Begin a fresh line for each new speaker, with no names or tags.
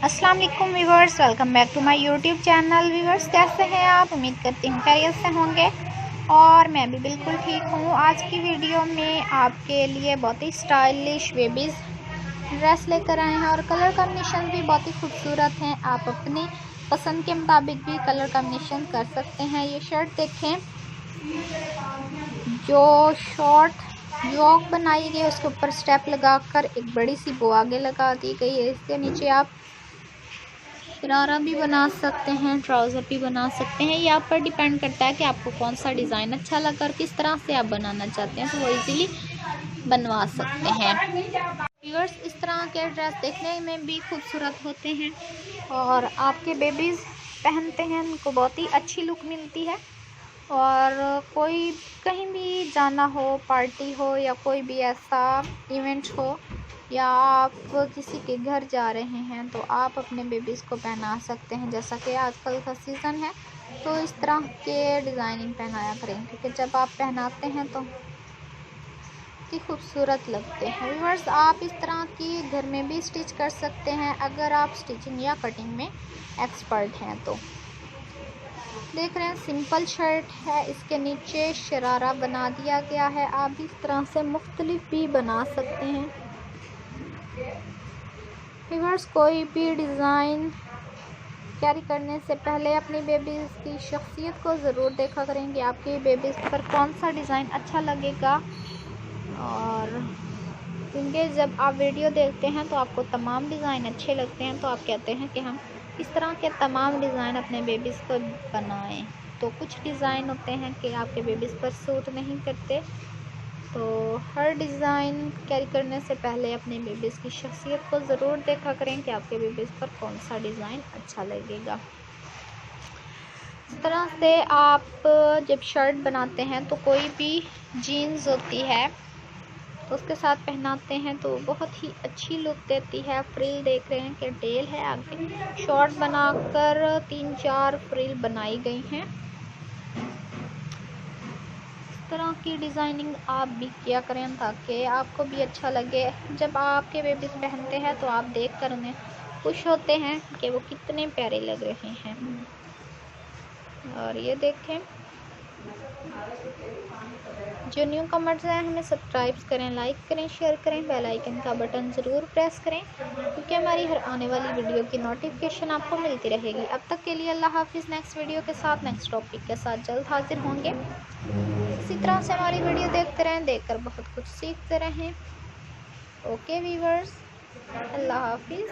अस्सलाम वालेकुम viewers, welcome back to my YouTube channel. Viewers, कैसे हैं आप? उम्मीद करती हूँ खैरियत से होंगे और मैं भी बिल्कुल ठीक हूँ। आज की वीडियो में आपके लिए बहुत ही स्टाइलिश बेबीज़ ड्रेस लेकर आए हैं और कलर कॉम्बिनेशन भी बहुत ही खूबसूरत हैं। आप अपनी पसंद के मुताबिक भी कलर कॉम्बिनेशन कर सकते हैं। ये शर्ट देखें, जो शॉर्ट योक बनाई गई उसके ऊपर स्टेप लगाकर एक बड़ी सी बो आगे लगा दी गई है। इसके नीचे आप शरारा भी बना सकते हैं, ट्राउज़र भी बना सकते हैं। ये आप पर डिपेंड करता है कि आपको कौन सा डिज़ाइन अच्छा लगा और किस तरह से आप बनाना चाहते हैं, तो वो इजीली बनवा सकते हैं। व्यूअर्स, इस तरह के ड्रेस देखने में भी खूबसूरत होते हैं और आपके बेबीज़ पहनते हैं, उनको बहुत ही अच्छी लुक मिलती है। और कोई कहीं भी जाना हो, पार्टी हो या कोई भी ऐसा इवेंट हो या आप किसी के घर जा रहे हैं, तो आप अपने बेबीज़ को पहना सकते हैं। जैसा कि आजकल का सीज़न है, तो इस तरह के डिज़ाइनिंग पहनाया करें, क्योंकि जब आप पहनाते हैं तो की खूबसूरत लगते हैं। व्यूअर्स, आप इस तरह की घर में भी स्टिच कर सकते हैं अगर आप स्टिचिंग या कटिंग में एक्सपर्ट हैं तो। देख रहे हैं, सिंपल शर्ट है, इसके नीचे शरारा बना दिया गया है। आप इस तरह से मुख्तलिफ भी बना सकते हैं। व्यूअर्स, कोई भी डिज़ाइन कैरी करने से पहले अपनी बेबीज़ की शख्सियत को ज़रूर देखा करेंगे, आपकी बेबीज़ पर कौन सा डिज़ाइन अच्छा लगेगा। और क्योंकि जब आप वीडियो देखते हैं तो आपको तमाम डिज़ाइन अच्छे लगते हैं, तो आप कहते हैं कि हम इस तरह के तमाम डिज़ाइन अपने बेबीज़ को बनाएं। तो कुछ डिज़ाइन होते हैं कि आपके बेबीज़ पर सूट नहीं करते, तो हर डिज़ाइन कैरी करने से पहले अपने बेबीज़ की शख्सियत को ज़रूर देखा करें कि आपके बेबीज़ पर कौन सा डिज़ाइन अच्छा लगेगा। इस तरह से आप जब शर्ट बनाते हैं तो कोई भी जीन्स होती है तो उसके साथ पहनाते हैं तो बहुत ही अच्छी लुक देती है। फ्रिल देख रहे हैं कि टेल है, आगे शॉर्ट बनाकर 3-4 फ्रिल बनाई गई हैं। इस तरह की डिज़ाइनिंग आप भी किया करें ताकि आपको भी अच्छा लगे। जब आपके बेबीज़ पहनते हैं तो आप देख कर उन्हें खुश होते हैं कि वो कितने प्यारे लग रहे हैं। और ये देखें, जो न्यू कमर्स हैं हमें सब्सक्राइब करें, लाइक करें, शेयर करें, बेल आइकन का बटन ज़रूर प्रेस करें, क्योंकि हमारी हर आने वाली वीडियो की नोटिफिकेशन आपको मिलती रहेगी। अब तक के लिए अल्लाह हाफिज़। नेक्स्ट वीडियो के साथ, नेक्स्ट टॉपिक के साथ जल्द हाजिर होंगे। इसी तरह से हमारी वीडियो देखते रहें, देखकर बहुत कुछ सीखते रहें। ओके व्यूअर्स, अल्लाह हाफिज़।